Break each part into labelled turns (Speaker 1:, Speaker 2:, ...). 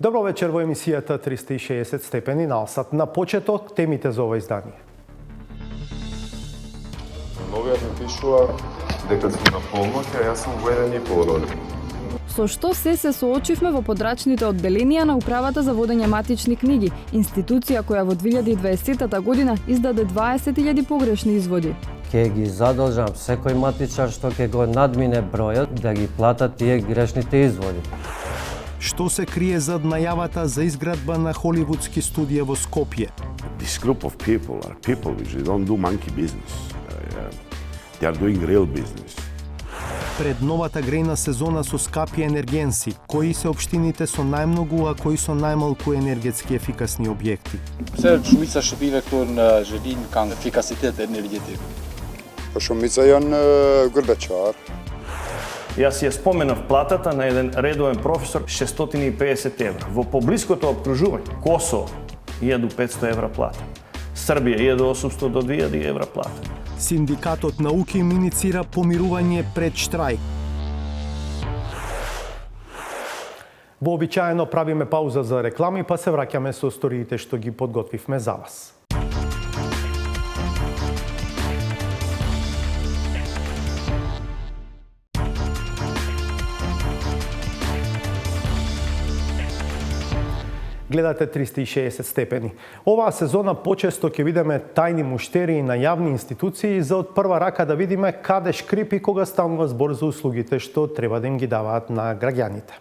Speaker 1: Добро вечер во емисијата 360 степени на Алсат. На почеток темите за ова издание.
Speaker 2: Новиот ми пишува дека сме на полноќ, а јас сум во 1,5 роден.
Speaker 3: Со што се соочивме во подрачните одделенија на Управата за водење матични книги, институција која во 2020 година издаде 20.000 погрешни изводи.
Speaker 4: Ке ги задолжам секој матичар што ќе го надмине бројот да ги плата тие грешните изводи.
Speaker 1: Што се крие зад најавата за изградба на холивудски студија во Скопје?
Speaker 5: This group of people are people which they don't do monkey business. They are doing real business.
Speaker 1: Пред новата грејна сезона со скапи енергенси, кои се општините со најмногу, а кои со најмалку енергетски ефикасни објекти?
Speaker 6: Се шумица што биве кон желин кан ефикаситет енергетик.
Speaker 2: Шумица јан Грбечар.
Speaker 7: Јас ја споменав платата на еден редовен професор 650 евра. Во поблиското опкружување, Косово 1500 евра плата. Србија 1800 до 2000 евра плата.
Speaker 1: Синдикатот науки им иницира помирување пред штрајк. Вообичаено правиме пауза за реклами, па се враќаме со историите што ги подготвивме за вас. Гледате 360 степени. Оваа сезона почесто ќе видиме тајни муштерии на јавни институции за од прва рака да видиме каде шкрипи кога станува збор за услугите што треба да им ги даваат на граѓаните.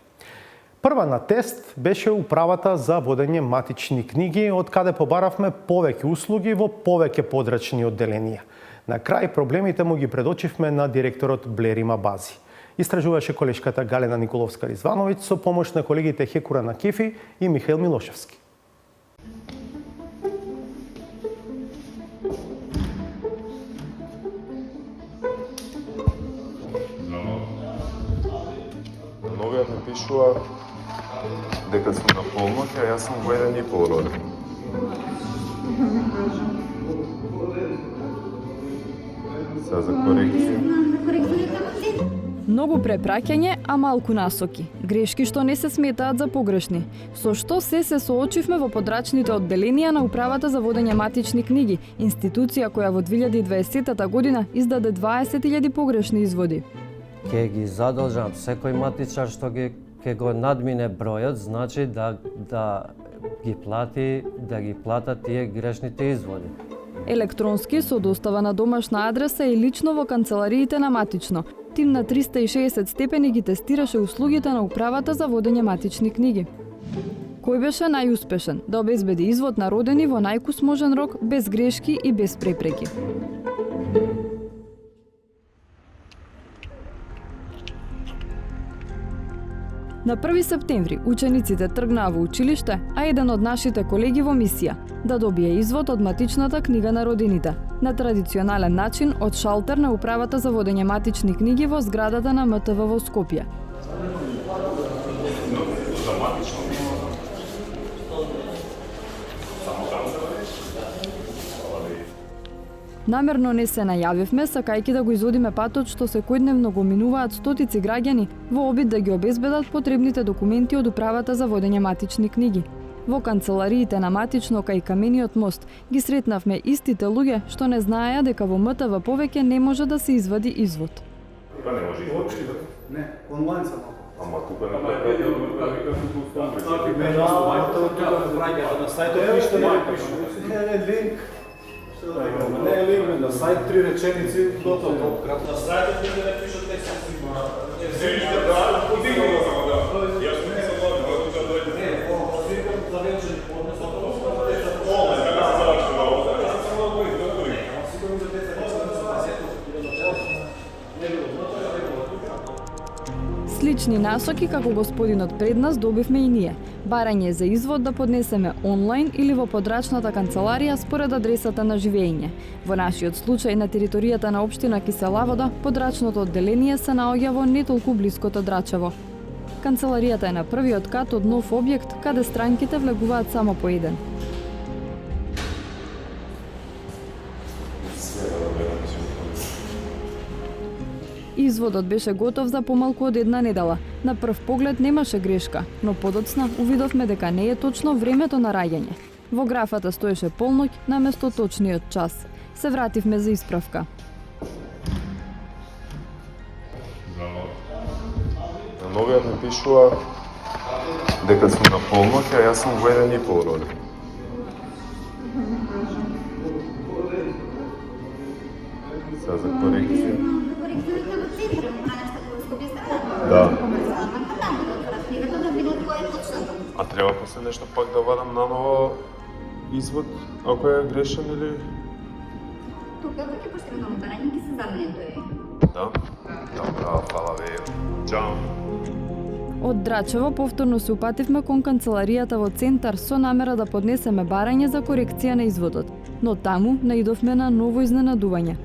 Speaker 1: Прва на тест беше Управата за водење матични книги, од каде побаравме повеќе услуги во повеќе подрачни одделенија. На крај проблемите му ги предочивме на директорот Блерима Бази. Истражуваше колешката Галена Николовска-Ризвановиќ со помош на колегите Хекура Накифи и Михаил Милошевски.
Speaker 2: Новиот ми пишува дека сме на полноќ, а јас сум во 1,5 роден. Сега за корекција.
Speaker 3: Многу препраќање, а малку насоки. Грешки што не се сметаат за погрешни. Со што се соочивме во подрачните одделенија на Управата за водење матични книги, институција која во 2020 година издаде 20.000 погрешни изводи.
Speaker 4: Ке ги задолжам секој матичар што ќе го надмине бројот, значи да ги плата тие грешните изводи.
Speaker 3: Електронски со достава на домашна адреса и лично во канцелариите на матично. Тим на 360 степени ги тестираше услугите на Управата за водење матични книги. Кој беше најуспешен да обезбеди извод на родени во најкус можен рок, без грешки и без препреки? На 1 септември учениците тргнаа во училиште, а еден од нашите колеги во мисија да добие извод од матичната книга на родините. На традиционален начин од шалтер на Управата за водење матични книги во зградата на МТВ во Скопје. Намерно не се најавивме, сакајќи да го изводиме патот што секојдневно го минуваат стотици граѓани во обид да ги обезбедат потребните документи од Управата за водење матични книги. Во канцелариите на матично кај Камениот мост ги сретнавме истите луѓе што не знаеа дека во МТВ повеќе не може да се извади извод.
Speaker 2: Тука не може извод.
Speaker 8: Не, онлайн само.
Speaker 2: Ама тука не
Speaker 8: На сајтот ништо не пише. Не линк. Не е линк, на сајт 3 реченици, готово. На сајтот не пишат текст.
Speaker 3: Слични насоки како господинот пред нас добивме и ние. Барање за извод да поднесеме онлайн или во подрачната канцеларија според адресата на живење. Во нашиот случај на територијата на општина Киселавода, подрачното одделение се наоѓа во не толку блиското Драчево. Канцеларијата е на првиот кат од нов објект каде странките влегуваат само по еден. Изводот беше готов за помалку од една недела. На прв поглед немаше грешка, но подоцна увидовме дека не е точно времето на раѓање. Во графата стоеше полноќ наместо точниот час. Се вративме за исправка.
Speaker 2: На новиот ми пишува дека сум на полноќ, а јас сум во 1,5 роден. Сега за корекција. Да. А треба после нешто пак да вадам наново извод, ако е грешен или...
Speaker 9: Тука ќе поштиме на барање ќе се замени тој.
Speaker 2: Да? Добро, фала ви. Чао.
Speaker 3: Од Драчево повторно се упативме кон канцеларијата во центар со намера да поднесеме барање за корекција на изводот, но таму наидовме на ново изненадување.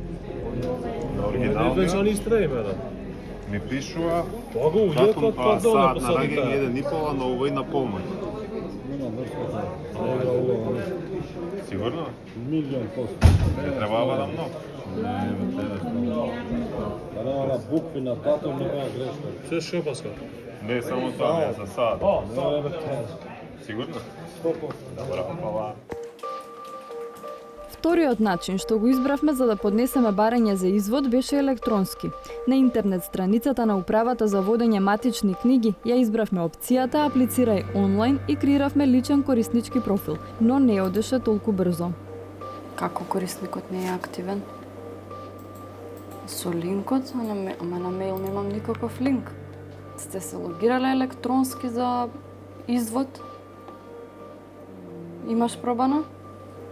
Speaker 2: На оригиналниот ми пишува датум саат на раѓање 1,5, но овој на полноќ. Сигурно?
Speaker 8: Милион пост.
Speaker 2: Не требава да многу.
Speaker 8: На букви на датум нема грешка. Се шопаска.
Speaker 2: Не, само тоа, не за саат. Сигурно? 100%. Добро, фала.
Speaker 3: Вториот начин што го избравме за да поднесеме барање за извод беше електронски. На интернет страницата на Управата за водење матични книги ја избравме опцијата Аплицирај онлайн и креиравме личен кориснички профил, но не одеше толку брзо.
Speaker 10: Како корисникот не е активен? Со линкот, ама на мејл немам никаков линк. Сте се логирале електронски за извод? Имаш пробано?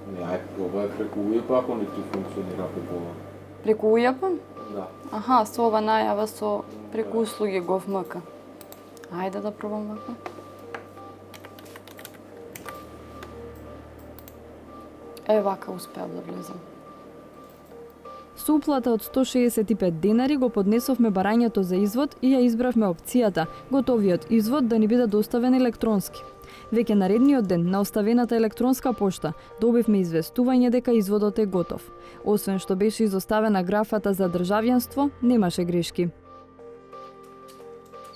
Speaker 11: Не, ај пробај преку УЈП ако не ти функционира пребола.
Speaker 10: Преку УЈП?
Speaker 11: Да.
Speaker 10: Аха, со ова најава со преку услуги ГОВМК. Ајде да пробам вака. Вака успеав да влезам.
Speaker 3: Со уплата од 165 денари го поднесовме барањето за извод и ја избравме опцијата готовиот извод да ни биде доставен електронски. Веќе наредниот ден на оставената електронска пошта добивме известување дека изводот е готов. Освен што беше изоставена графата за државјанство, немаше грешки.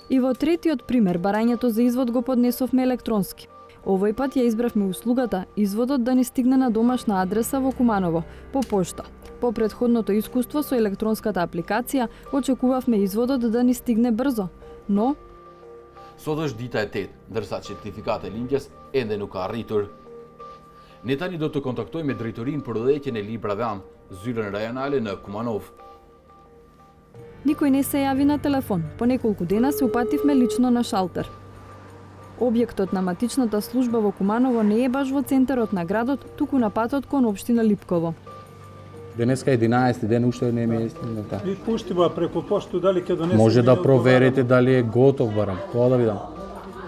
Speaker 3: И во третиот пример барањето за извод го поднесовме електронски. Овој пат ја избравме услугата изводот да ни стигне на домашна адреса во Куманово, по пошта. По претходното искуство со електронската апликација, очекувавме изводот да ни стигне брзо, но
Speaker 12: Sot është dita e 8, ndërsa certifikati e lindjes ende nuk ka arritur. Ne tani do të kontaktojmë drejtorinë për udhëheqjen e librave am, zyrën rajonale në Kumanov.
Speaker 3: Никој не се јави на телефон. По неколку дена се упативме лично на шалтер. Објектот на матичната служба во Куманово не е баш во центарот на градот, туку на патот кон општина Липково.
Speaker 13: Денеска е 11 ден, уште не ми е истината.
Speaker 8: И пуштима преку пошту дали ќе донесе.
Speaker 13: Може да проверите дали е готов барам. Тоа да видам.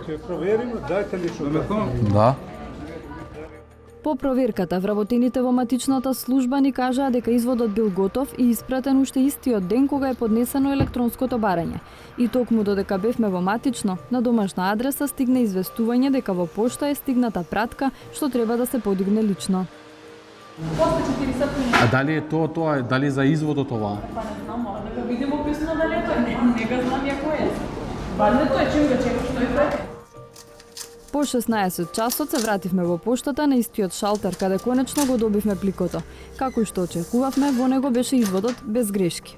Speaker 8: Ќе провериме, дајте лично.
Speaker 13: Да.
Speaker 3: По проверката, вработените во матичната служба ни кажаа дека изводот бил готов и испратен уште истиот ден кога е поднесено електронското барање. И токму додека бевме во матично, на домашна адреса стигна известување дека во пошта е стигната пратка што треба да се подигне лично.
Speaker 13: А дали е тоа, дали за изводот ова?
Speaker 14: Па не знам, мора да го видимо писано дали е тој. Не го знам ја кој е. Валјда тој чим го чекаш што е тој.
Speaker 3: По 16 часот се вративме во поштата на истиот шалтер, каде конечно го добивме пликото. Како што очекувавме, во него беше изводот без грешки.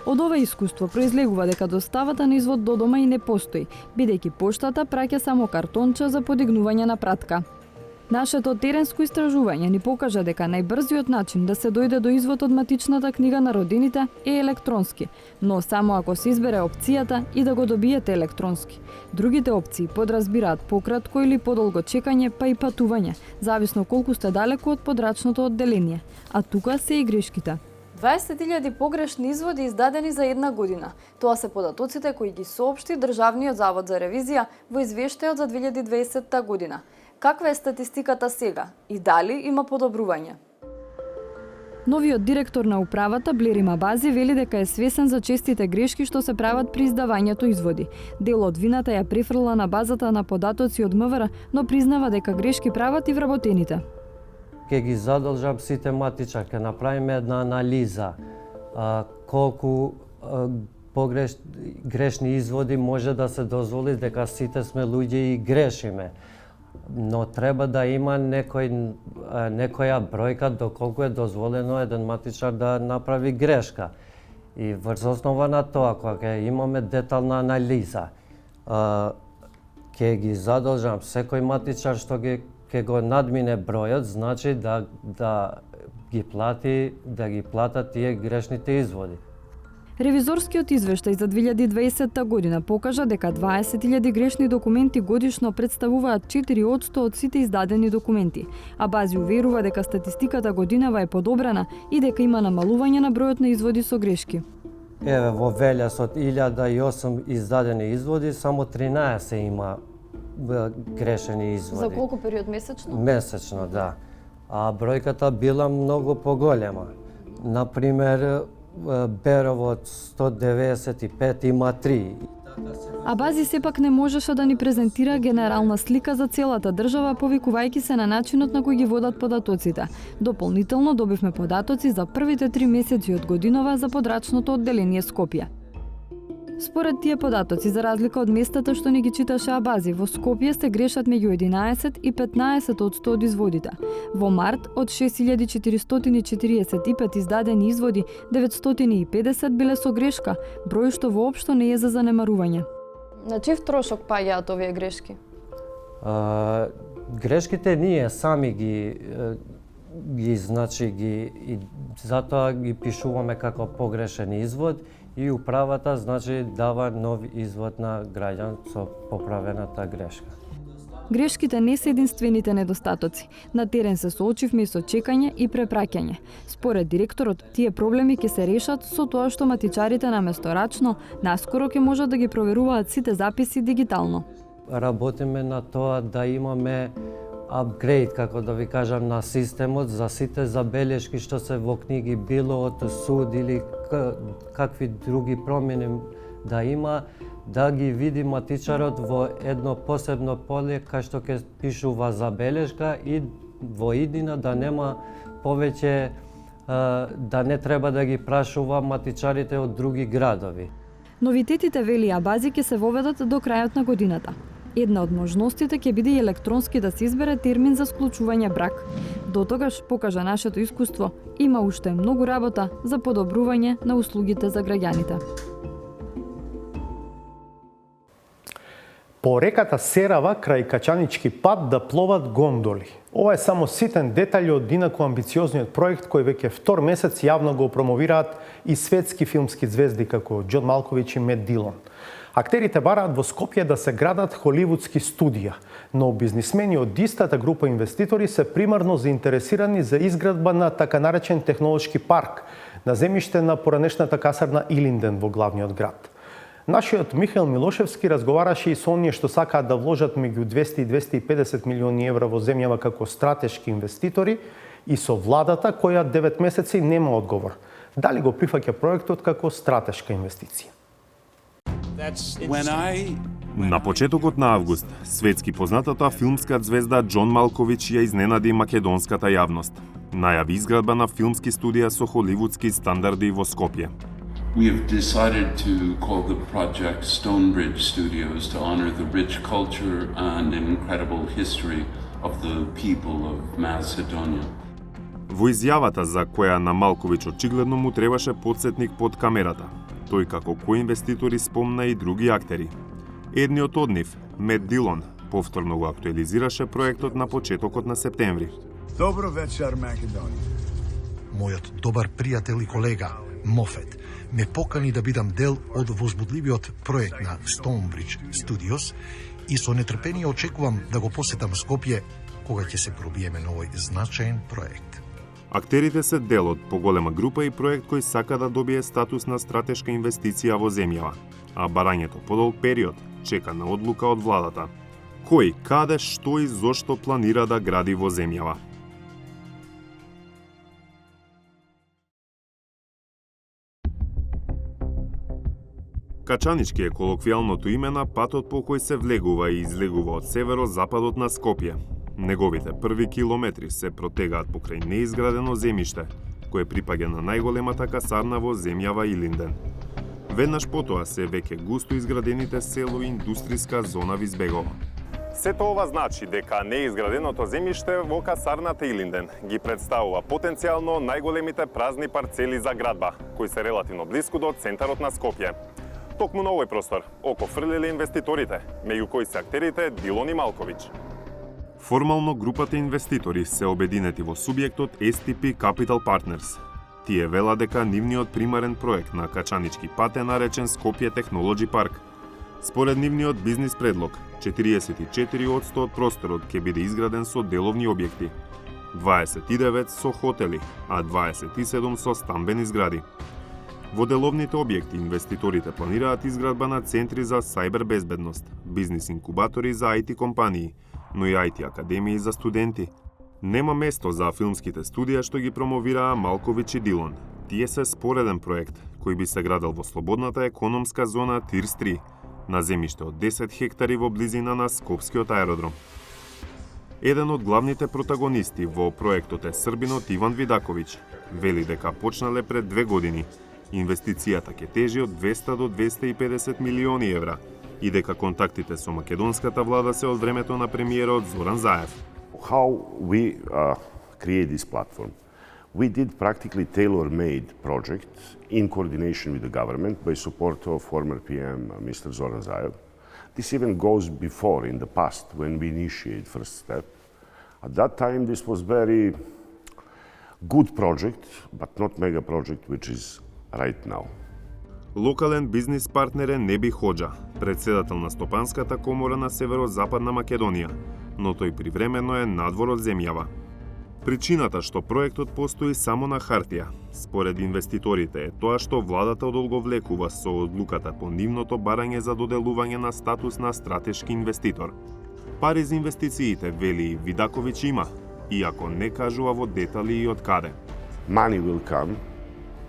Speaker 3: Од ова искуство произлегува дека доставата на извод до дома и не постои, бидејќи поштата праќа само картонче за подигнување на пратка. Нашето теренско истражување ни покажа дека најбрзиот начин да се дојде до извод од матичната книга на родините е електронски, но само ако се избере опцијата и да го добиете електронски. Другите опции подразбираат пократко или подолго чекање, па и патување, зависно колку сте далеку од подрачното одделение. А тука се и грешките.
Speaker 10: 20.000 погрешни изводи издадени за една година. Тоа се податоците кои ги соопшти Државниот завод за ревизија во извештајот за 2020 година. Каква е статистиката сега и дали има подобрување?
Speaker 3: Новиот директор на управата Блери Мабази вели дека е свесен за честите грешки што се прават при издавањето изводи. Дел од вината ја префрла на базата на податоци од МВР, но признава дека грешки прават и вработените.
Speaker 4: Ке ги задолжам сите матичар, ке направиме една анализа колку грешни изводи може да се дозволи дека сите сме луѓе и грешиме. Но треба да има некоја бројка доколку е дозволено еден матичар да направи грешка. И врз основа на тоа, кога имаме детална анализа, ќе ги задолжам секој матичар што ќе го надмине бројот, значи да ги платат тие грешните изводи.
Speaker 3: Ревизорскиот извештај за 2020 година покажа дека 20.000 грешни документи годишно представуваат 4% од сите издадени документи, а Бази уверува дека статистиката годинава е подобрена и дека има намалување на бројот на изводи со грешки.
Speaker 4: Еве, во Велес од 1008 издадени изводи, само 13 има грешени изводи.
Speaker 3: За колку период месечно?
Speaker 4: Месечно, да. А бројката била многу поголема. Например, Берово од 195 има 3.
Speaker 3: А Бази сепак не можеше да ни презентира генерална слика за целата држава, повикувајќи се на начинот на кој ги водат податоците. Дополнително добивме податоци за првите 3 месеци од годинова за подрачното одделение Скопје. Според тие податоци, за разлика од местата што ни ги читаше Абази, во Скопје се грешат меѓу 11 и 15 од 100 од изводите. Во март, од 6445 издадени изводи, 950 биле со грешка, број што воопшто не е за занемарување. На чив трошок паѓаат овие грешки?
Speaker 4: Грешките ние сами ги затоа ги пишуваме како погрешен извод, и управата дава нов извод на граѓан со поправената грешка.
Speaker 3: Грешките не се единствените недостатоци. На терен се соочивме и со чекање и препраќање. Според директорот, тие проблеми ќе се решат со тоа што матичарите наместо рачно, наскоро ќе можат да ги проверуваат сите записи дигитално.
Speaker 4: Работиме на тоа да имаме апгрейд, како да ви кажам, на системот за сите забелешки што се во книги, било од суд или какви други промени да има, да ги види матичарот во едно посебно поле кај што ќе пишува забелешка и во иднина да нема повеќе, да не треба да ги прашува матичарите од други градови.
Speaker 3: Новитетите, вели Абази, ќе се воведат до крајот на годината. Една од можностите ќе биде и електронски да се избере термин за склучување брак. До тогаш, покажа нашето искуство, има уште многу работа за подобрување на услугите за граѓаните.
Speaker 1: По реката Серава крај Качанички пат да пловат гондоли. Ова е само ситен детај од инаку амбициозниот проект кој веќе втор месец јавно го промовираат и светски филмски звезди како Џон Малковиќ и Мет Дилон. Актерите бараат во Скопје да се градат холивудски студија, но бизнисмени од истата група инвеститори се примарно заинтересирани за изградба на така наречен технолошки парк на земјиште на поранешната касарна Илинден во главниот град. Нашиот Михаил Милошевски разговараше и со оние што сакаат да вложат меѓу 200 и 250 милиони евра во земјава како стратешки инвеститори и со владата која 9 месеци нема одговор. Дали го прифаќа проектот како стратешка инвестиција?
Speaker 15: На почетокот на август, светски познатата филмска звезда Џон Малковиќ ја изненади македонската јавност. Најави изградба на филмски студија со холивудски стандарди во Скопје.
Speaker 16: We have decided to call the project Stonebridge Studios to honor the rich culture and incredible history of the people of Macedonia.
Speaker 15: Во изјавата за која на Малковиќ очигледно му требаше подсетник под камерата, тој како коинвеститори спомна и други актери. Едниот од нив, Мет Дилон, повторно го актуализираше проектот на почетокот на септември.
Speaker 17: Добро вечер, Македонија. Мојот добар пријател и колега, Мофет, ме покани да бидам дел од возбудливиот проект на Stonebridge Studios и со нетрпение очекувам да го посетам Скопје кога ќе се пробиеме на овој значаен проект.
Speaker 15: Актерите се дел од поголема група и проект кој сака да добие статус на стратешка инвестиција во земјава, а барањето подолг период чека на одлука од владата. Кој, каде, што и зошто планира да гради во земјава. Качанички е колоквијалното име на патот по кој се влегува и излегува од северо-западот на Скопје. Неговите први километри се протегаат покрај неизградено земјиште, кое припаѓа на најголемата касарна во земјава Илинден. Веднаш потоа се веќе густо изградените село и индустријска зона ви избегува. Сето ова значи дека неизграденото земјиште во касарната Илинден ги представува потенцијално најголемите празни парцели за градба, кои се релативно блиску до центарот на Скопје. Токму на овој простор око фрлеле инвеститорите, меѓу кои се актерите Дилон и Малковиќ. Формално групата инвеститори се обединети во субјектот STP Capital Partners. Тие вела дека нивниот примарен проект на Качанички пат е наречен Скопје Технолоджи парк. Според нивниот бизнис предлог, 44% од просторот ќе биде изграден со деловни објекти, 29 со хотели, а 27 со стамбени згради. Во деловните објекти инвеститорите планираат изградба на центри за сајбер безбедност, бизнис инкубатори за IT компании, но и IT академии за студенти. Нема место за филмските студија што ги промовираа Малковиќ и Дилон. Тие се спореден проект кој би се градел во слободната економска зона Тирс-3, на земјиште од 10 хектари во близина на Скопскиот аеродром. Еден од главните протагонисти во проектот е србинот Иван Видаковиќ. Вели дека почнале пред 2 години. Инвестицијата ќе тежи од 200 до 250 милиони евра и дека контактите со македонската влада се од времето на премиерот Зоран Заев.
Speaker 5: How we create this platform? We did practically tailor-made project in coordination with the government by support of former PM Mr. Zoran Zaev. This even goes before in the past when we initiated first step. At that time this was very good project, but not mega project which is right now.
Speaker 15: Локален бизнис партнер е Неби Ходжа, председател на Стопанската комора на Северозападна Македонија, но тој привремено е надвор од земјава. Причината што проектот постои само на хартија, според инвеститорите, е тоа што владата одолговлекува со одлуката по нивното барање за доделување на статус на стратешки инвеститор. Пари за инвестициите, вели Видаковиќ, има, иако не кажува во детали и од каде.
Speaker 5: Money will come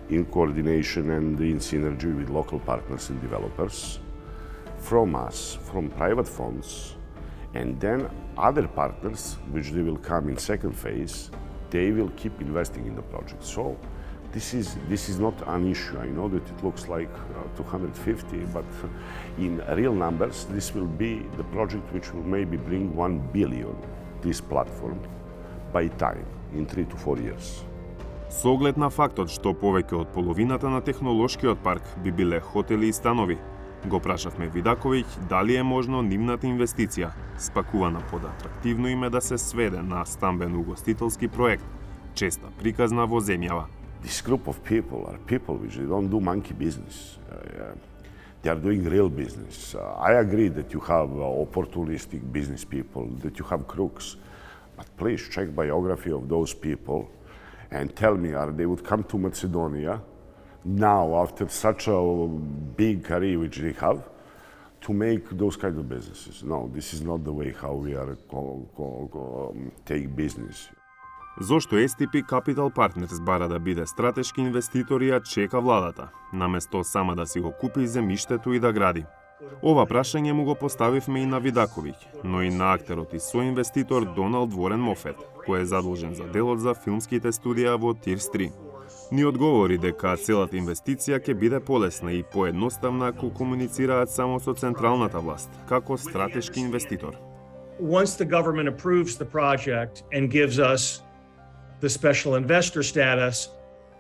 Speaker 5: in coordination and in synergy with local partners and developers, from us, from private funds, and then other partners, which they will come in second phase, they will keep investing in the project. So this is not an issue. I know that it looks like 250, but in real numbers, this will be the project which will maybe bring 1 billion, this platform, by time, in 3 to 4 years.
Speaker 15: Со оглед на фактот што повеќе од половината на технолошкиот парк би биле хотели и станови, го прашавме Видаковиќ дали е можно нивната инвестиција, спакувана под атрактивно име, да се сведе на стамбен угостителски проект, честа приказна во земјава.
Speaker 5: This group of people are people which they don't do monkey business. They are doing real business. I agree that you have opportunistic business people, that you have crooks, but please check biography of those people and tell me, they would come to Macedonia now after such a big career which they have to make those kind of businesses. No, this is not the way how we are take business.
Speaker 15: Зошто STP Capital Partners бара да биде стратешки инвеститор и ја чека владата, наместо сама да си го купи земјиштето и да гради? Ова прашање му го поставивме и на Видаковиќ, но и на актерот и соинвеститор Доналд Ворен Мофет, кој е задолжен за делот за филмските студија во Тирс-3. Ни одговори дека целата инвестиција ќе биде полесна и поедноставна ако комуницираат само со централната власт, како стратешки инвеститор.
Speaker 18: Once the government approves the project and gives us the special investor status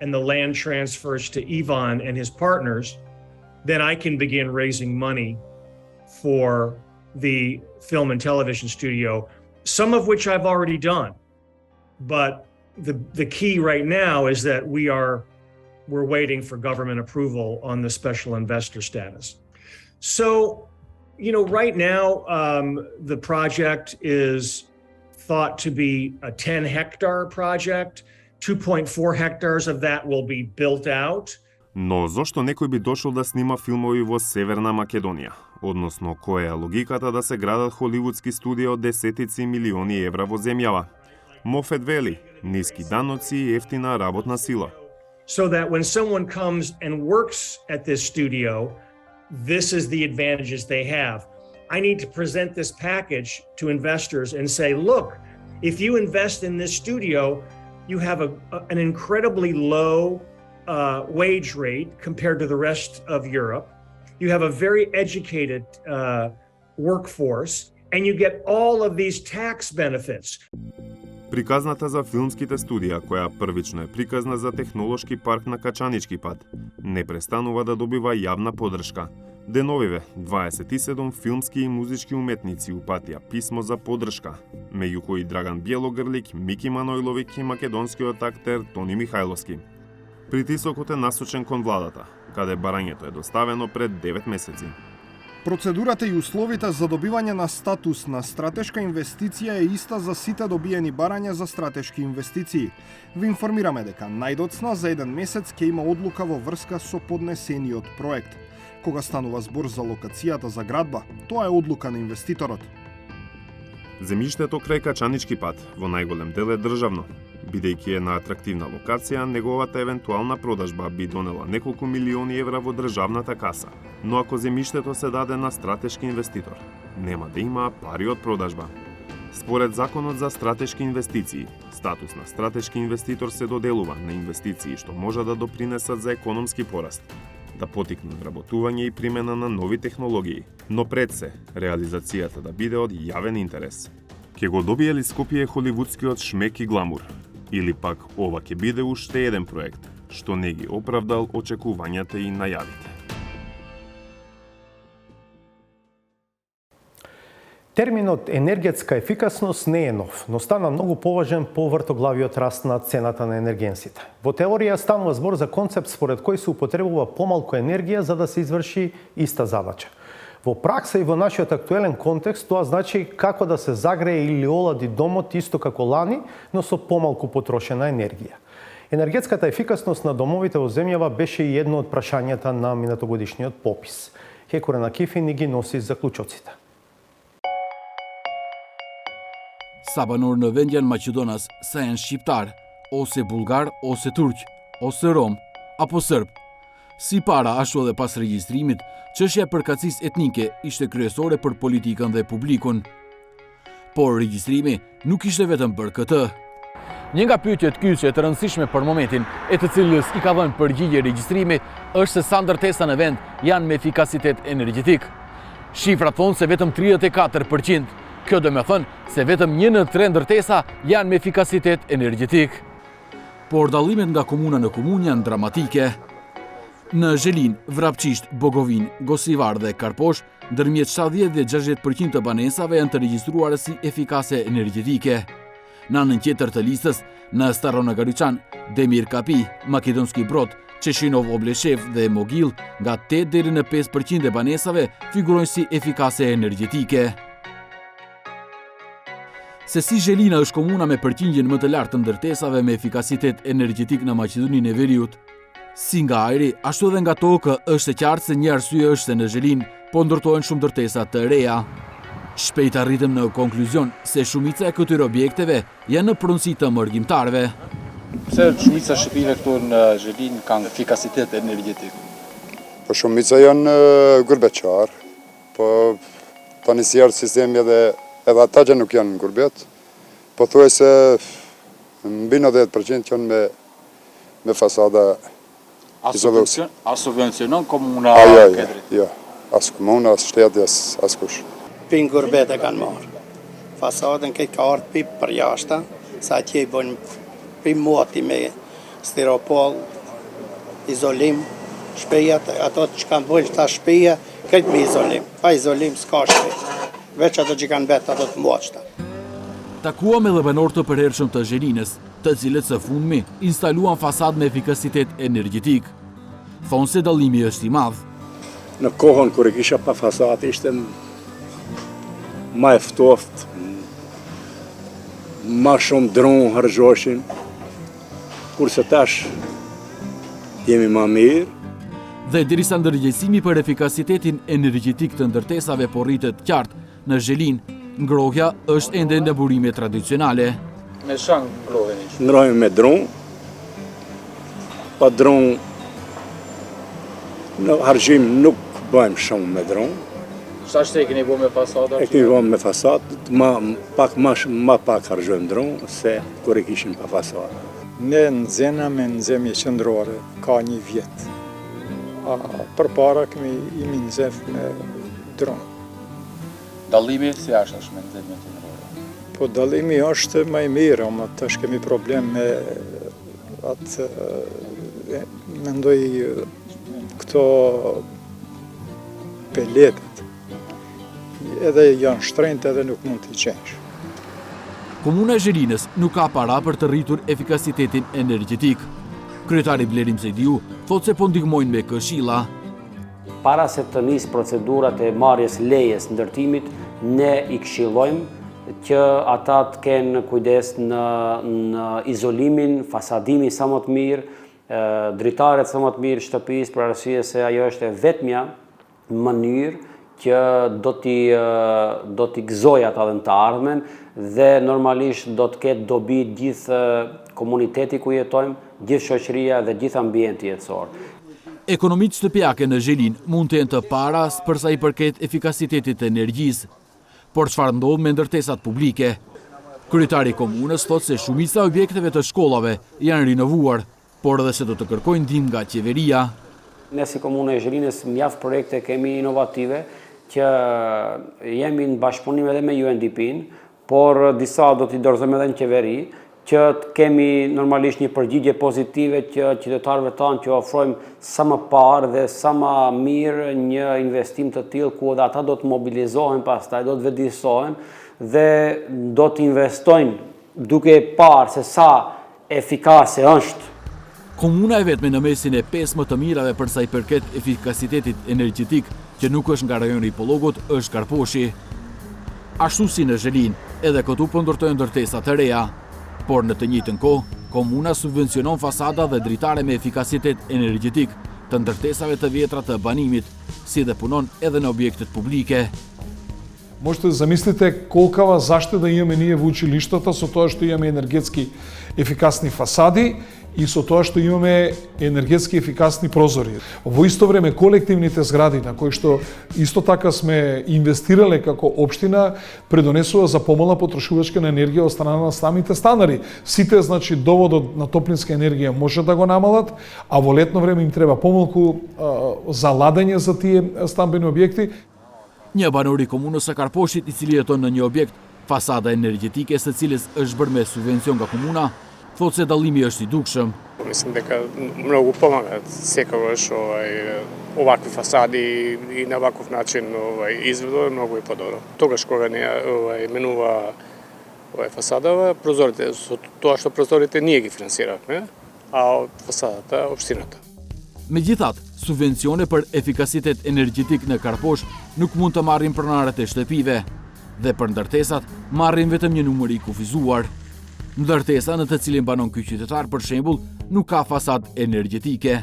Speaker 18: and the land transfers to Ivan and his partners, then I can begin raising money for the film and television studio, some of which I've already done. But the key right now is that we're waiting for government approval on the special investor status. So, right now, the project is thought to be a 10-hectare project. 2.4 hectares of that will be built out.
Speaker 15: Но зошто некој би дошол да снима филмови во Северна Македонија? Односно, која е логиката да се градат холивудски студија од десетици милиони евра во земјава? Мофет вели, ниски даноци и ефтина работна сила.
Speaker 18: So that when someone comes and works at this studio, this is the advantages they have. I need to present this package to investors and say, look, if you invest in this studio, you have an incredibly low wage rate compared to the rest of Europe. You have a very educated workforce, and you get all of these tax benefits.
Speaker 15: Приказната за филмските студија, која првично е приказна за технолошки парк на Качанички пат, не престанува да добива јавна подршка. Деновиве, 27 филмски и музички уметници упатија писмо за подршка, меѓу кои Драган Бјелогрлик, Мики Манојловик и македонскиот актер Тони Михајловски. Притисокот е насочен кон владата, каде барањето е доставено пред 9 месеци.
Speaker 19: Процедурата и условите за добивање на статус на стратешка инвестиција е иста за сите добиени барања за стратешки инвестиции. Ви информираме дека најдоцна за 1 месец ќе има одлука во врска со поднесениот проект. Кога станува збор за локацијата за градба, тоа е одлука на инвеститорот.
Speaker 15: Земјиштето крај Качанички пат во најголем дел е државно. Бидејќи е на атрактивна локација, неговата евентуална продажба би донела неколку милиони евра во државната каса. Но ако земјиштето се даде на стратешки инвеститор, нема да има пари од продажба. Според Законот за стратешки инвестиции, статус на стратешки инвеститор се доделува на инвестиции што може да допринесат за економски пораст, да потикнат работување и примена на нови технологии, но пред се, реализацијата да биде од јавен интерес. Ке го добие ли Скопје холивудскиот шмек и гламур? Или пак ова ќе биде уште еден проект, што не ги оправдал очекувањата и најавите?
Speaker 1: Терминот енергетска ефикасност не е нов, но стана многу поважен по вртоглавиот раст на цената на енергенсите. Во теорија станува збор за концепт според кој се употребува помалку енергија за да се изврши иста задача. Во пракса и во нашиот актуелен контекст тоа значи како да се загрее или олади домот исто како лани, но со помалку потрошена енергија. Енергетската ефикасност на домовите во земјава беше и едно од прашањата на минатогодишниот попис. Хекурена Кифи ни ги носи заклучоците.
Speaker 12: Sabanor në vend janë Maqedonas sa janë shqiptar, ose bulgar, ose turq, ose rom, apo serb. Si para ashtu edhe pas regjistrimit, çështja e përkatësisë etnike ishte kryesore për politikën dhe publikun. Por regjistrimi nuk ishte vetëm për këtë. Një nga pyetjet kyçe të rëndësishme për momentin, e të cilës i ka dhënë përgjigje regjistrimi, është se sa ndërtesa në vend janë me efikasitet energjetik. Shifrat thonë se vetëm 34%. Kjo do me thënë se vetëm 1 në 3 ndërtesa janë me efikasitet energjetik. Por dallimet nga komuna në komunë janë dramatike. Në Zhelin, Vrapçisht, Bogovin, Gosivar dhe Karposh, ndërmjet 70 dhe 60% të banesave janë të regjistruar si efikase energjetike. Në anën tjetër të listës, në Staronagariçan, Demir Kapi, Makedonski Brod, Qeshinov Obleshev dhe Mogil, nga 8 deri në 5% e banesave figurojnë si efikase energjetike. Se si Zhelina është komuna me përqindjen më të lartë të ndërtesave me efikasitet energjetik në Maqedoninë e Veriut. Si nga ajri, ashtu edhe nga tokë është e qartë se një arsye është se në Zhelin po ndërtohen shumë ndërtesa të reja. Shpejt arritëm në konkluzion se shumica e këtyre objekteve janë në pronësi të mërgjimtarëve.
Speaker 6: Pse shumica shtëpive këtu në Zhelin kanë efikasitet energjetik?
Speaker 20: Po shumica janë gurbeqar, po tani sjellë sistemi edhe ata që nuk janë në gurbet, po thuaj se mbi 90% janë me fasada izoluese.
Speaker 6: A subvencionon komuna
Speaker 20: ketrit? Jo, as komuna, as shteti, as kush.
Speaker 21: Pinë gurbet e kanë marrë. Fasadën këtë ka ardhë pi për jashta, sa atje i bëjnë pi moti me stiropol, izolim, shpejat, ato që kanë bëjnë ta shpeja, këtë me izolim. Pa izolim s'ka shpej. Veç ato që kanë vetë ato të muaqta.
Speaker 12: Takuam edhe banor të përhershëm të Zhelinës, të cilët së fundmi instaluan fasad me efikasitet energjetik. Thonë se dallimi është i madh.
Speaker 22: Në kohën kur e kisha pa fasad ishte ma e ftoft, ma shumë dronë harxhoshin, kurse tash jemi ma mirë.
Speaker 12: Dhe derisa ndërgjegjësimi për efikasitetin energjetik të ndërtesave po rritet qartë në Zhelin, ngrohja është ende në burime tradicionale.
Speaker 6: Me shang ngroheni?
Speaker 22: Ngrohemi me dronë, pa dronë në harxhim nuk bëjmë shumë me dronë.
Speaker 6: Sa shte e keni bo me fasada?
Speaker 22: E keni bo me fasada, ma pak harxhojmë dronë se kur e kishim pa fasada.
Speaker 7: Ne nxena me nxemje qendrore, ka një vjet. Përpara imi nxef me dron.
Speaker 6: Dallimi si është me nxemje qendrore?
Speaker 7: Po dallimi është më i mirë, ama tash kemi problem me atë mendoj këto peletet. Edhe janë shtrenjtë edhe nuk mund t'i qesh.
Speaker 12: Komuna e Zherinës nuk ka para për të rritur efikasitetin energjetik. Kryetari Blerim Sejdiu thotë se po ndihmojnë me këshilla.
Speaker 9: Para se të nisë procedurat e marrjes lejes ndërtimit, ne i këshillojmë që ata të kenë kujdes në izolimin, fasadimin sa më të mirë, dritaret sa më të mirë shtëpisë, për arsye se ajo është e vetmja mënyrë që do t'i gëzoj ata dhe në të ardhmen dhe normalisht do të ketë dobi gjithë komuniteti ku jetojmë, gjithë shoqëria dhe gjithë ambienti jetësor.
Speaker 12: Ekonomitë shtëpiake në Zherinë mund të jenë të paras përsa i përket efikasitetit të energjisë, por çfarë ndodh me ndërtesat publike? Kryetari i komunës thotë se shumica e objekteve të shkollave janë rinovuar, por edhe se do të kërkojnë ndihmë nga qeveria.
Speaker 9: Ne si Komuna e Zherinës mjaft projekte kemi inovative që jemi në bashkëpunim edhe me UNDP-n, por disa do t'i dorëzojmë edhe në qeveri, që kemi normalisht një përgjigje pozitive që qytetarëve tanë që ofrojmë sa më parë dhe sa më mirë një investim të tillë ku edhe ata do të mobilizohen pastaj, do të vetëdijsohen dhe do të investojnë duke parë se sa efikase është.
Speaker 12: Komuna e vetme në mesin e 5 më të mirave përsa i përket efikasitetit energjetik që nuk është nga rajoni Pollogut është Karposhi. Ashtu si në Zherinë, edhe këtu po ndërtojnë ndërtesa të reja, por në të njëjtën kohë, komuna subvencionon fasada dhe dritare me efikasitet energjetik të ndërtesave të vjetra të banimit, si dhe punon edhe në objektet publike.
Speaker 19: Можете да замислите колкава заштеда имаме ние во училиштата со тоа што имаме енергетски ефикасни фасади и со тоа што имаме енергетски ефикасни прозори. Во исто време колективните згради на кои што исто така сме инвестирале како општина предонесува за помала потрошувачка на енергија од страна на самите станари. Сите доводот на топлинска енергија може да го намалат, а во летно време им треба помалку за ладење за тие стамбени објекти.
Speaker 12: Një banor i komunës së Karposhit i cili jeton në një objekt, fasada energjetike së cilës është bërë me subvencion nga komuna, thotë se dallimi është i dukshëm.
Speaker 23: Mislim дека mnogo помагат секогаш овакви фасади и на ваков начин изведува многу и подобро. Тогаш кога не менува фасадава, прозорите, со тоа што прозорите ние ги финансиравме, а од фасадата општината.
Speaker 12: Megjithatë, subvencione për efikasitet energjetik në Karposh nuk mund të marrin pronarët e shtëpive dhe për ndërtesat marrin vetëm një numër i kufizuar. Ndërtesa në të cilin banon ky qytetar për shembull nuk ka fasad energjetike.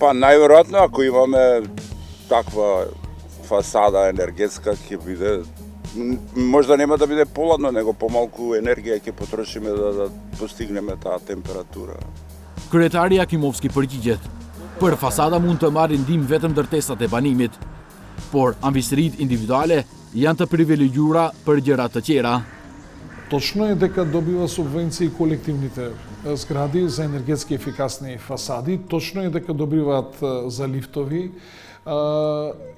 Speaker 24: Pa најверојатно ако имаме таква фасада енергетска ќе биде можда нема да биде поладно, него помалку енергија ќе потрошиме да постигнеме таа температура.
Speaker 12: Kryetari Akimovski përgjigjet. Për fasada mund të marrin ndihmë vetëm ndërtesat e banimit, por ambisëritë individuale janë të privilegjuara për gjëra të tjera.
Speaker 19: Точно е дека добива субвенции колективните згради за енергетски ефикасни фасади, точно е дека добиваат за лифтови,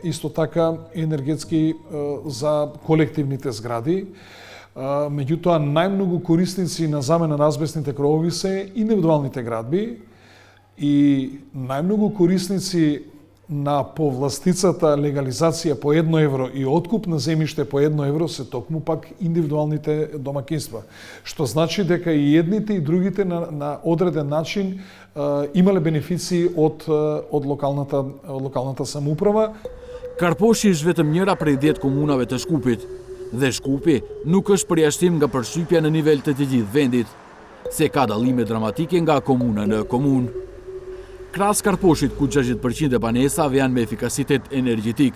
Speaker 19: исто така енергетски за колективните згради. Меѓутоа, најмногу корисници на замена на азбестните кровови се индивидуалните градби и најмногу корисници на повластицата легализација по 1 евро и откуп на земјиште по 1 евро се токму пак индивидуалните домакинства. Што значи дека и едните и другите на одреден начин имале бенефиции од локалната самоуправа.
Speaker 12: Karposhi është vetëm njëra prej 10 komunave të Shkupit dhe Shkupi nuk është përjashtim nga përshtypja në nivel të gjithë vendit, se ka dallime dramatike nga komuna në komunë. Krahas Karposhit, ku 60% e banesave janë me efikasitet energjetik,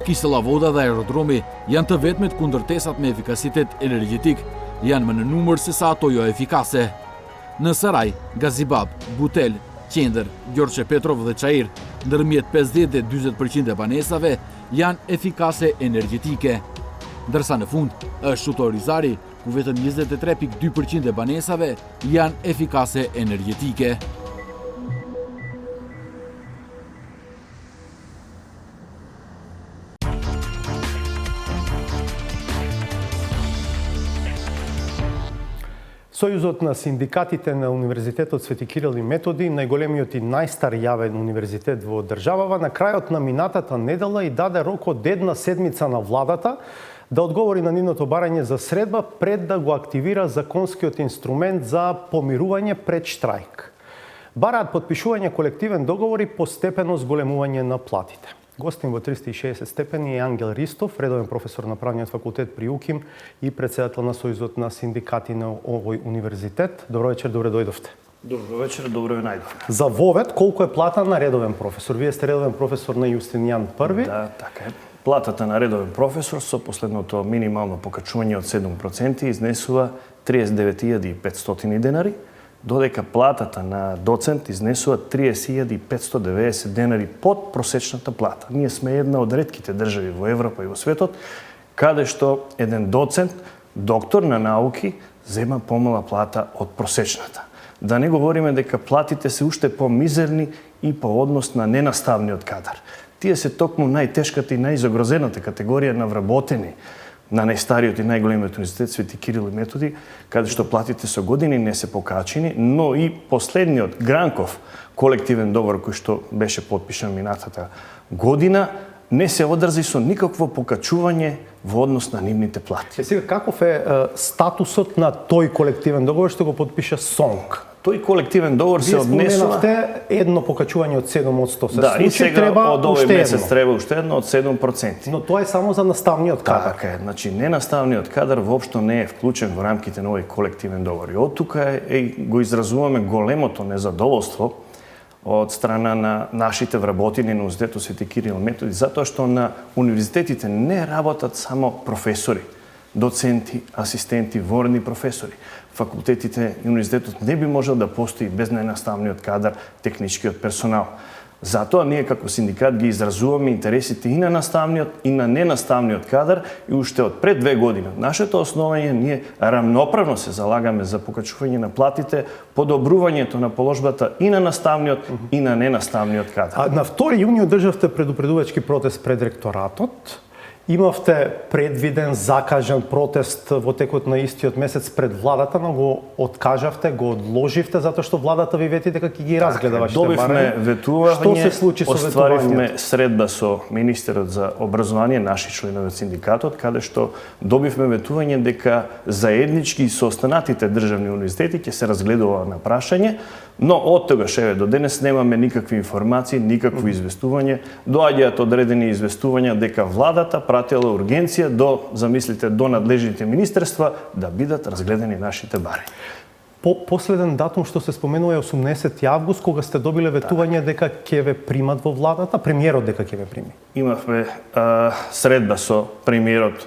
Speaker 12: Kisëllavoda dhe aerodromi janë të vetmet ku ndërtesat me efikasitet energjetik janë më në numër se sa ato jo efikase. Në Saraj, Gazibab, Butel, Qendër, Gjorçe Petrov dhe Çajir, ndërmjet 50 dhe 40% e banesave janë efikase energjetike. ndërsa në fund është Shtutorizari, ku vetëm 23.2% e banesave janë efikase energjetike.
Speaker 1: Сојузот на синдикатите на Универзитетот Свети Кирил и Методи, најголемиот и најстар јавен универзитет во државава, на крајот на минатата недела и даде рок од една седмица на владата да одговори на нивното барање за средба пред да го активира законскиот инструмент за помирување пред штрајк. Бараат подпишување колективен договор и постепено зголемување на платите. Гостин во 360 степени е Ангел Ристов, редовен професор на правниот факултет при УКИМ и председател на Сојузот на синдикати на овој универзитет. Добро вечер, добре дојдовте.
Speaker 2: Добро вечер, добро ве најдов.
Speaker 1: За вовед, колку е плата на редовен професор? Вие сте редовен професор на Јустинијан I.
Speaker 2: Да, така е. Платата на редовен професор со последното минимално покачување од 7% изнесува 39.500 денари, додека платата на доцент изнесува 30.590 денари под просечната плата. Ние сме една од ретките држави во Европа и во светот каде што еден доцент, доктор на науки, зема помала плата од просечната. Да не говориме дека платите се уште помизерни и по однос на ненаставниот кадар. Тие се токму најтешката и најзагрозената категорија на вработени на најстариот и најголемиот универзитет Свети Кирил и Методи, каде што платите со години не се покачени, но и последниот Гранков колективен договор кој што беше потпишан минатата година, не се одрзи со никакво покачување во однос на нивните плати.
Speaker 1: Сега, каков е статусот на тој колективен договор што го потпиша СОНК?
Speaker 2: Тој колективен договор се однесува...
Speaker 1: Вие споменавте едно покачување од 7%.
Speaker 2: Да, и сега од овој месец треба уште едно од 7%.
Speaker 1: Но тоа е само за наставниот кадар.
Speaker 2: Така е, значи ненаставниот кадар воопшто не е вклучен во рамките на овој колективен договор. И од тука го изразуваме големото незадоволство од страна на нашите вработени на Универзитетот Свети Кирил и Методи, затоа што на универзитетите не работат само професори, доценти, асистенти, ворни професори. Факултетите и универзитетот не би можел да постои без ненаставниот кадар, техничкиот персонал. Затоа ние како синдикат ги изразуваме интересите и на наставниот и на ненаставниот кадар и уште од пред 2 години. Нашето основање ние рамноправно се залагаме за покачување на платите, подобрувањето на положбата и на наставниот и на ненаставниот кадар.
Speaker 1: А на 2 јуни одржавте предупредувачки протест пред ректоратот. Имавте предвиден, закажан протест во текот на истиот месец пред владата, но го откажавте, го одложивте, затоа што владата ви вети дека ќе ги разгледа вашите барања.
Speaker 2: Добивме ветување,
Speaker 1: што се случи со
Speaker 2: остваривме средба со министерот за образование, наши членови од синдикатот, каде што добивме ветување дека заеднички со останатите државни универзитети ќе се разгледува на прашање, но од тогаш до денес немаме никакви информации, никакво известување. Доаѓаат одредени известувања дека владата пратила ургенција до, замислите, до надлежните министерства да бидат разгледани нашите барања.
Speaker 1: Последен датум што се споменува е 18 август, кога сте добиле ветување дека ќе ве примат во владата, премиерот дека ќе ве прими.
Speaker 2: Имавме средба со премиерот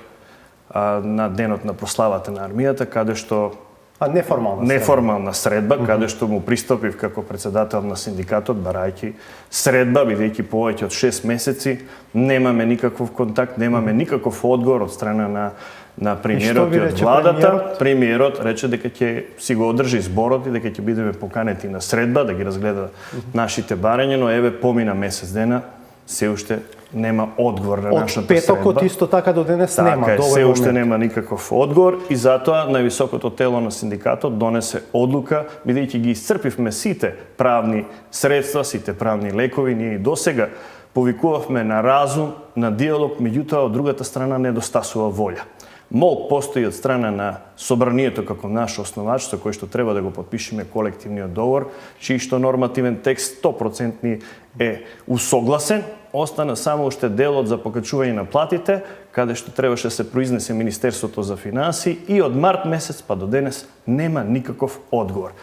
Speaker 2: на денот на прославата на армијата, каде што неформална средба, каде што му пристапив како председател на синдикатот, барајќи средба, бидејќи повеќе од 6 месеци немаме никаков контакт, немаме никаков одговор од страна на премиерот и од владата. Премиерот рече дека ќе си го одржи зборот и дека ќе бидеме поканети на средба да ги разгледа нашите барања, но еве помина месец дена, се уште нема одговор на нашата средба.
Speaker 1: Од петокот исто така до денес нема
Speaker 2: доволно. Се уште нема никаков одговор и затоа највисокото тело на синдикатот донесе одлука, бидејќи ги исцрпивме сите правни средства, сите правни лекови, ние и досега повикувавме на разум, на диалог, меѓутоа од другата страна недостасува волја. Молк постои од страна на собранието како наш основач, со кој што треба да го подпишеме колективниот договор, чиј што нормативен текст 100% е усогласен, остана само уште делот за покачување на платите, каде што требаше да се произнесе Министерството за финансии и од март месец па до денес нема никаков одговор.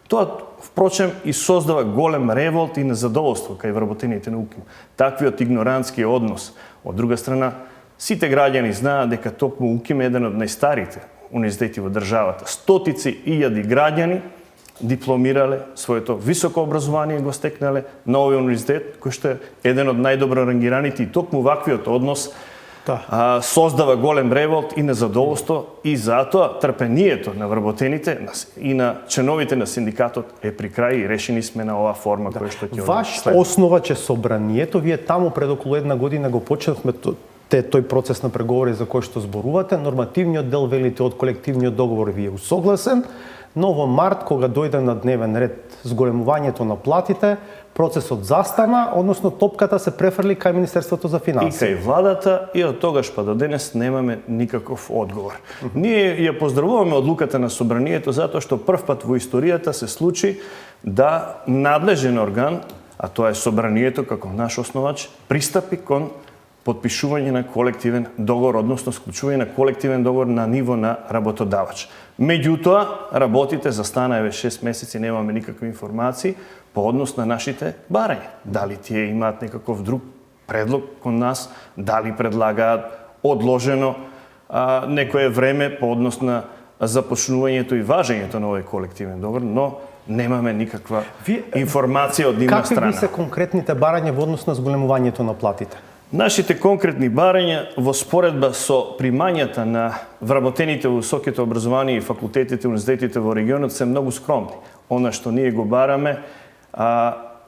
Speaker 2: Тоа, впрочем, и создава голем револт и незадоволство кај вработените на УКИМ. Таквиот игнорантски однос. Од друга страна, сите граѓани знаат дека токму УКИМ е еден од најстарите универзитети во државата. Стотици илјади граѓани дипломирале, своето високо образование го стекнале на овој универзитет, кој што е еден од најдобро рангираните и токму ваквиот однос создава голем револт и незадоволство и затоа трпението на вработените и на членовите на синдикатот е при крај и решени сме на оваа форма која што ќе
Speaker 1: Ваш основач е собранието, вие таму пред околу една година го почнавме тој процес на преговори за кој што зборувате, нормативниот дел велите од колективниот договор ви е усогласен, но во март кога дојде на дневен ред зголемувањето на платите, процесот застана, односно топката се префрли кај Министерството за финансии.
Speaker 2: И кај владата, и од тогаш па до денес немаме никаков одговор. Ние ја поздравуваме одлуката на собранието затоа што прв пат во историјата се случи да надлежен орган, а тоа е собранието како наш основач, пристапи кон потпишување на колективен договор, односно склучување на колективен договор на ниво на работодавач. Меѓутоа, работите застана еве 6 месеци, немаме никакви информации по однос на нашите барања. Дали тие имаат некаков друг предлог кон нас, дали предлагаат одложено некое време по однос на започнувањето и важењето на овој колективен договор, но немаме никаква информација од нивна страна.
Speaker 1: Какви се конкретните барања во однос на зголемувањето на платите?
Speaker 2: Нашите конкретни барања во споредба со примањата на вработените во високото образование и факултетите, универзитетите во регионот се многу скромни. Она што ние го бараме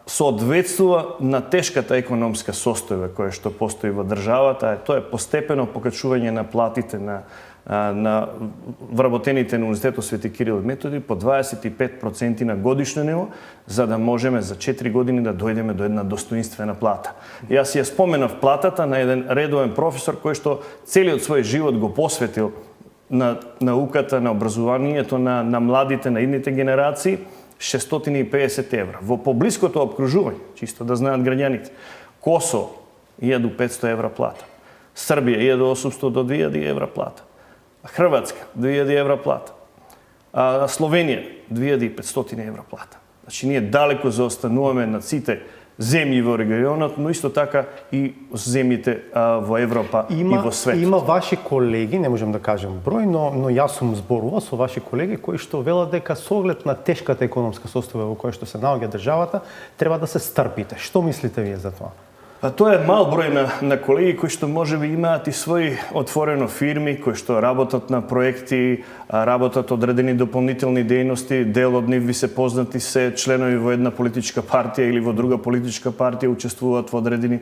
Speaker 2: соодветствува на тешката економска состојба која што постои во државата, тоа е постепено покачување на платите на вработените на Универзитетот Свети Кирил и Методи по 25% на годишно ниво, за да можеме за 4 години да дојдеме до една достоинствена плата. Јас ја споменав платата на еден редовен професор кој што целиот свој живот го посветил на науката, на образованието на младите, на идните генерации, 650 евра. Во поблиското обкружување, чисто да знаат граѓаните, Косово 1500 евра плата, Србија 1800 до 2000 евра плата, Хрватска 2000 евра плата, Словенија 2500 евра плата. Значи ние далеко заостануваме на сите земји во регионот, но исто така и земјите во Европа и во светот.
Speaker 1: Има ваши колеги, не можам да кажем број, но јас сум зборувал со ваши колеги кои што велат дека со оглед на тешката економска состојба во која што се наоѓа државата, треба да се стрпите. Што мислите вие за тоа?
Speaker 2: Тоа е мал број на колеги кои што можеби имаат и своји отворено фирми, кои што работат на проекти, работат одредени дополнителни дејности, дел од нив ви се познати, се членови во една политичка партија или во друга политичка партија, учествуваат во одредени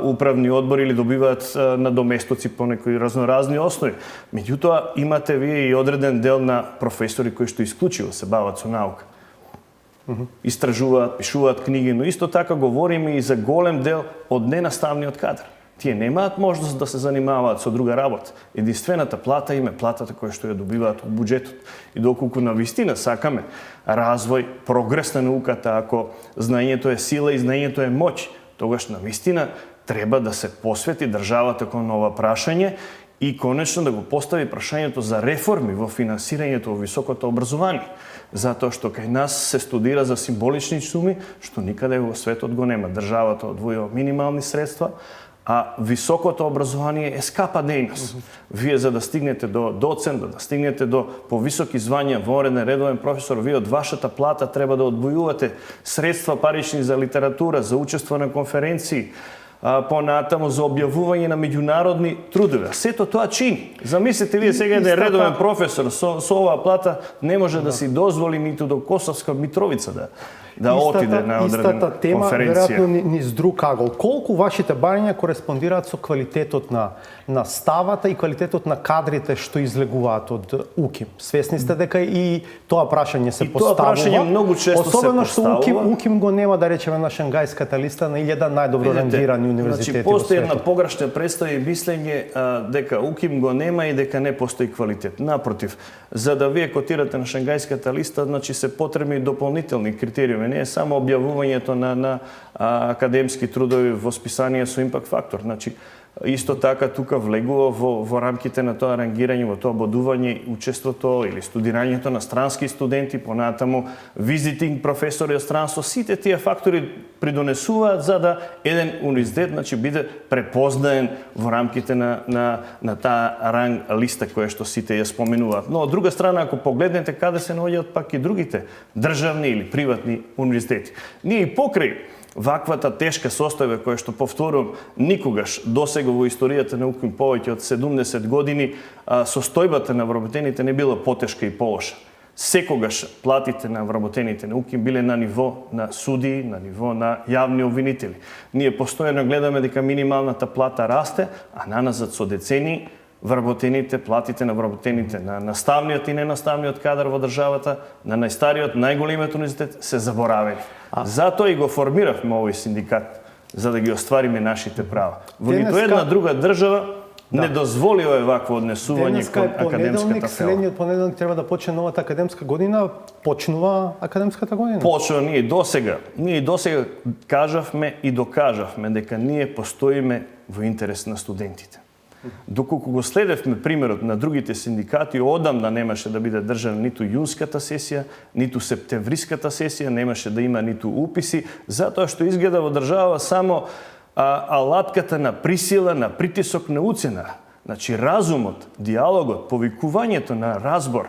Speaker 2: управни одбори или добиваат надоместоци по некои разноразни основи. Меѓутоа, имате вие и одреден дел на професори кои што исклучиво се бават со наука. Истражуваат, пишуваат книги, но исто така говориме и за голем дел од ненаставниот кадар. Тие немаат можност да се занимаваат со друга работа. Единствената плата им е платата која што ја добиваат од буџетот. И доколку навистина сакаме развој, прогрес на науката, ако знаењето е сила и знаењето е моќ, тогаш навистина треба да се посвети државата кон ова прашање и конечно да го постави прашањето за реформи во финансирањето во високото образование. Затоа што кај нас се студира за символични суми, што никаде во светот го нема. Државата одвојува минимални средства, а високото образование е скапа дејност. Вие за да стигнете до доцент, да стигнете до повисоки звања, вореден редовен професор, вие од вашата плата треба да одвојувате средства парични за литература, за учество на конференции, понатаму за објавување на меѓународни трудови. Сето тоа чини. Замислете вие сега еден редовен професор со оваа плата не може да си дозволи ниту до Косовска Митровица да отиде на одредена
Speaker 1: истата тема,
Speaker 2: конференција.
Speaker 1: веројатно низ друг агол. Колку вашите барања кореспондираат со квалитетот на ставата и квалитетот на кадрите што излегуваат од УКИМ? Свесни сте дека и тоа прашање се поставува.
Speaker 2: И тоа прашање многу често се поставува.
Speaker 1: Особено што УКИМ го нема, да речеме, на шангајската листа на 1000 најдобро рангирани универзитети во
Speaker 2: постои
Speaker 1: светот.
Speaker 2: една погрешна представа и мислење дека УКИМ го нема и дека не постои квалитет. Напротив, за да вие котирате на шангајската листа, значи се потребни дополнителни критериуми, не е само објавувањето на академски трудови во списание со импакт фактор. Значи, исто така тука влегува во рамките на тоа рангирање, во тоа бодување учеството или студирањето на странски студенти, понатаму визитинг професори од странство. Сите тие фактори придонесуваат за да еден универзитет, значи, биде препознаен во рамките на таа ранг листа која што сите ја споменуваат. Но од друга страна, ако погледнете каде се наоѓаат пак и другите државни или приватни универзитети, ние и покрај Ваквата тешка состојба која што повторувам никогаш досега во историјата на УКИМ повеќе од 70 години состојбата на вработените не била потешка и полоша. Секогаш платите на вработените на УКИМ биле на ниво на судии, на ниво на јавни обвинители. Ние постојано гледаме дека минималната плата расте, а наназад со децении вработените, платите на вработените, на наставниот и ненаставниот кадар во државата, на најстариот, најголемиот универзитет се заборавени. Затоа и го формиравме овој синдикат, за да ги оствариме нашите права. Во ниту една друга држава не дозволила е вакво однесување кон академската села.
Speaker 1: Следниот понеделник треба да почне новата академска година, почнува академската година.
Speaker 2: Почнува ние и досега кажавме и докажавме дека ние постоиме во интерес на студентите. Доколку го следевме примерот на другите синдикати, одамна немаше да биде држана ниту јунската сесија, ниту септемвриската сесија, немаше да има ниту уписи, затоа што изгледа во држава само алатката на присила, на притисок, на уцена. Значи, разумот, диалогот, повикувањето на разбор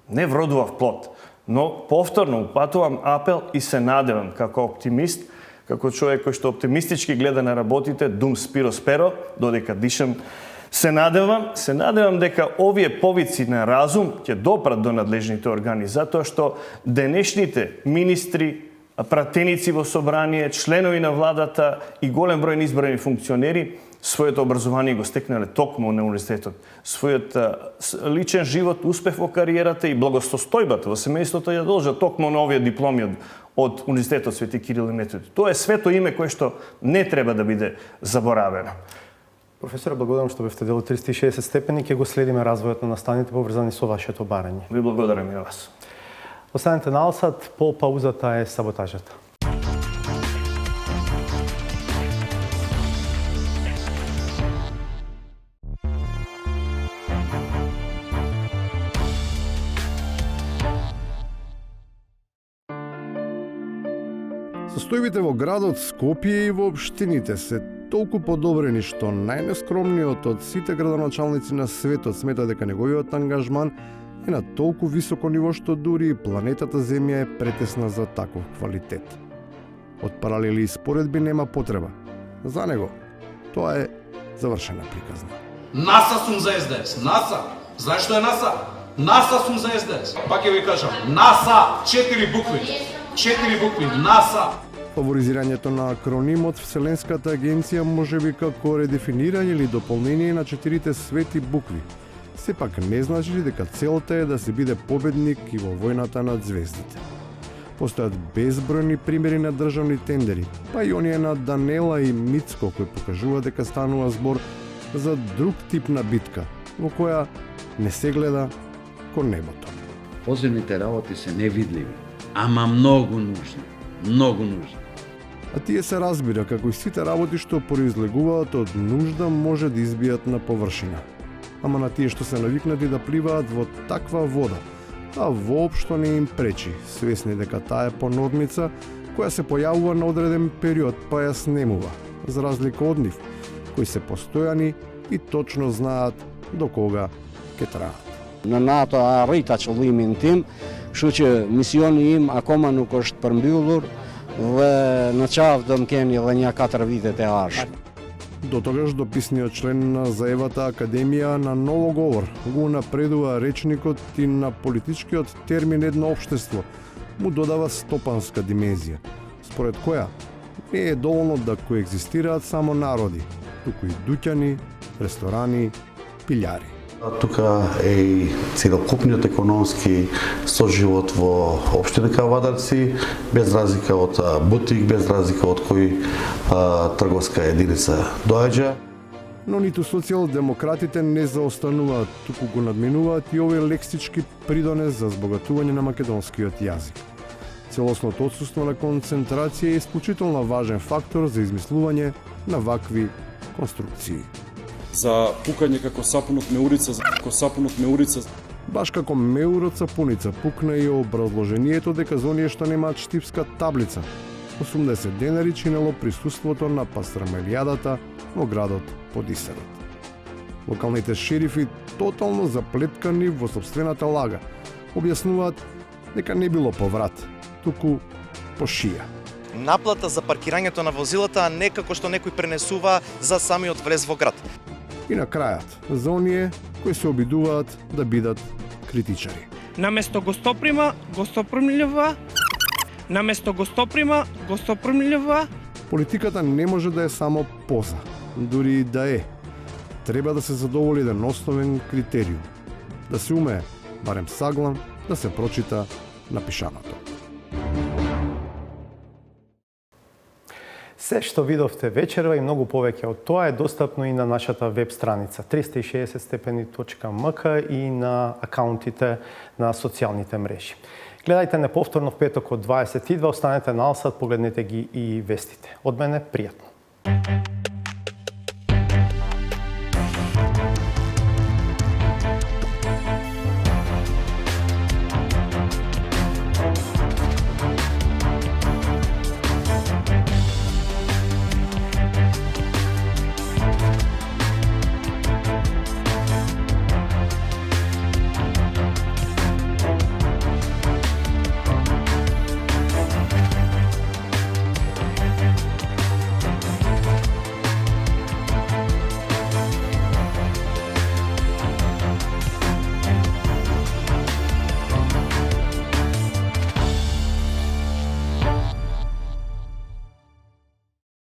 Speaker 2: не вродува плод. Но повторно упатувам апел и се надевам како оптимист, како човек кој што оптимистички гледа на работите, дум спиро сперо, додека дишам, се надевам дека овие повици на разум ќе допрат до надлежните органи, затоа што денешните министри, пратеници во собрание, членови на владата и голем број избрани функционери своето образование го стекнале токму на универзитетот. Својот личен живот, успех во кариерата и благосостојбата во семејството ја должат токму на овие дипломи од Универзитетот Свети Кирил и Методи. Тоа е свето име кое што не треба да биде заборавено.
Speaker 1: Професоре, благодарам што бевте дел од 360 степени, ќе го следиме развојот на настаните поврзани со вашето барање.
Speaker 2: Ви благодарам и вас.
Speaker 1: Останете на Алсат, по паузата е саботажата.
Speaker 19: Состојбите во градот Скопје и во општините се толку подобрени што најнескромниот од сите градоначалници на светот смета дека неговиот ангажман е на толку високо ниво што дури и планетата Земја е претесна за таков квалитет. Од паралели и споредби нема потреба. За него тоа е завршена приказна.
Speaker 8: НАСА сум за СДС. НАСА. Знаеш што е НАСА? НАСА сум за СДС. Пак ќе ви кажам. НАСА. 4 букви. 4 букви. НАСА.
Speaker 19: Фаворизирањето на акронимот Вселенската агенција може би како редефинирање или дополнение на 4 свети букви. Сепак не значи дека целта е да се биде победник и во војната над звездите. Постојат безбројни примери на државни тендери, па и оние на Данела и Мицко кои покажува дека станува збор за друг тип на битка, во која не се гледа кон небото.
Speaker 11: Поземните работи се невидливи, ама многу нужни. Многу нужни.
Speaker 19: А тие се разбира како и сите работи што произлегуваат од нужда може да избијат на површина. Ама на тие што се навикнати да пливаат во таква вода, таа воопшто не им пречи, свесни дека таа е понорница која се појавува на одреден период, па ја снемува, за разлика од нив, кои се постојани и точно знаат до кога ќе траат.
Speaker 13: Në NATO arrita qëllimin tim, kështu që misioni im akoma nuk është përmbyllur dhe në qafë do më keni edhe një 4 vitet e ardhshme.
Speaker 19: До тогаш дописниот член на заевата академија на Ново говор го напредува речникот и на политичкиот термин едно општество му додава стопанска димензија, според која не е доволно да коегзистираат само народи, туку и дуќани, ресторани, пилјари.
Speaker 14: Тука е и целокупниот економски соживот во општина Кавадарци, без разлика од бутик, без разлика од кој трговска единица доаѓа.
Speaker 19: Но ниту социјалдемократите не заостануваат, туку го надменуваат и овој лексички придонес за збогатување на македонскиот јазик. Целосното отсуство на концентрација е исклучително важен фактор за измислување на вакви конструкции.
Speaker 25: За пукање како сапунот меурица,
Speaker 19: Баш како меурот сапуница пукна и образложението дека за оние што немаат штипска таблица, 80 денари чинело присуството на пастрамелијадата во градот Подисерот. Локалните шерифи, тотално заплеткани во сопствената лага, објаснуваат дека не било поврат, туку по шија.
Speaker 3: наплата за паркирањето на возилата, а не како што некој пренесува за самиот влез во град.
Speaker 4: И на крајот, за оние кои се обидуваат да бидат критичари.
Speaker 10: Наместо гостоприма, гостопримлива. Наместо гостоприма, гостопримлива.
Speaker 4: Политиката не може да е само поза, дури и да е. Треба да се задоволи еден основен критериум. Да се умее, барем саглан, да се прочита напишаното.
Speaker 1: Се што видовте вечерва и многу повеќе од тоа е достапно и на нашата веб страница 360stepeni.mk и на акаунтите на социјалните мрежи. Гледајте неповторно в петок од 22, останете на Алсат, погледнете ги и вестите. Од мене, пријатно.